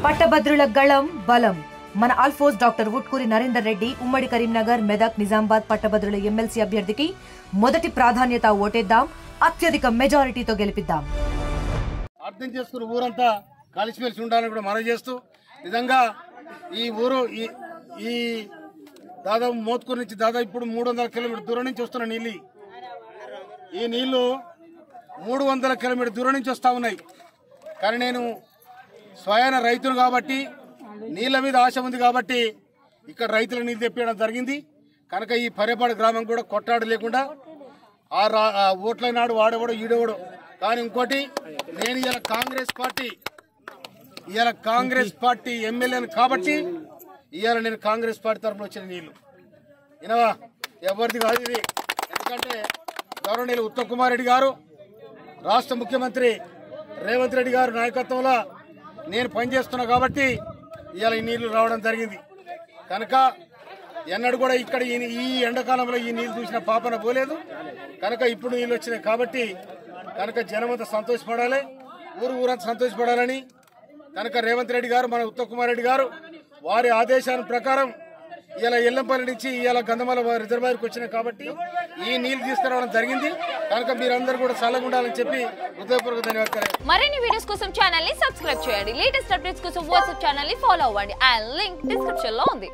పట్టభద్రుల గళం బలం మన ఆల్ఫోస్ డాక్టర్ వుట్కూరి నరేందర్ రెడ్డి ఉమ్మడి కరీంనగర్ మెదక్ నిజామాబాద్ పట్టభద్రుల ఎమ్మెల్సీ అభ్యర్థికి మొదటి ప్రాధాన్యత ఓటేద్దాం, అత్యధిక మెజారిటీతో గెలిపిద్దాం. అర్థం చేసుకుని ఊరంతా కలిసిమెలిసి ఉండాలని కూడా మనవి చేస్తూ నిజంగా ఈ ఊరు ఈ దాదాపు మోత్కూరు నుంచి దాదాపు ఇప్పుడు 300 కిలోమీటర్ దూరం నుంచి వస్తున్న నీళ్ళు, ఈ నీళ్లు 300 కిలోమీటర్ దూరం నుంచి వస్తూ ఉన్నాయి. కానీ నేను స్వయాన రైతును కాబట్టి నీళ్ల మీద ఆశ ఉంది కాబట్టి ఇక్కడ రైతుల నీళ్ళు తెప్పించడం జరిగింది. కనుక ఈ పర్యపాడు గ్రామం కూడా కొట్టాడు లేకుండా ఆ ఓట్ల నాడు వాడేవాడు ఈడేవాడు. కానీ ఇంకోటి, నేను ఇవాళ కాంగ్రెస్ పార్టీ ఎమ్మెల్యేను కాబట్టి ఇవాళ నేను కాంగ్రెస్ పార్టీ తరఫున వచ్చిన నీళ్లు వినవా ఎవరిది కాదు ఇది. ఎందుకంటే గౌరవనీయులు ఉత్తమ్ కుమార్ రెడ్డి గారు, రాష్ట్ర ముఖ్యమంత్రి రేవంత్ రెడ్డి గారు నాయకత్వంలో నేను పనిచేస్తున్నా కాబట్టి ఇవాళ ఈ నీళ్లు రావడం జరిగింది. కనుక ఎన్నడూ కూడా ఇక్కడ ఈ ఎండాకాలంలో ఈ నీళ్లు చూసిన పాపన పోలేదు. కనుక ఇప్పుడు నీళ్ళు వచ్చినాయి కాబట్టి కనుక జనమంతా సంతోషపడాలి, ఊరంతా సంతోషపడాలని కనుక రేవంత్ రెడ్డి గారు, మన ఉత్తమ్ కుమార్ రెడ్డి గారు వారి ఆదేశాల ప్రకారం ఇలా ఎల్లంపల్లి నుంచి ఇలా గంధమాల రిజర్వాయర్కి వచ్చినాయి కాబట్టి ఈ నీళ్లు తీసుకురావడం జరిగింది. కనుక మీరందరూ కూడా చల్లగా ఉండాలని చెప్పి హృదయపూర్వక ధన్యవాదాలు. మరిన్ని వీడియోస్ కోసం ఛానల్ ని సబ్స్క్రైబ్ చేయండి. లేటెస్ట్ అప్డేట్స్ కోసం వాట్సాప్ ఛానల్ ని ఫాలో అవ్వండి. ఆ లింక్ డిస్క్రిప్షన్ లో ఉంది.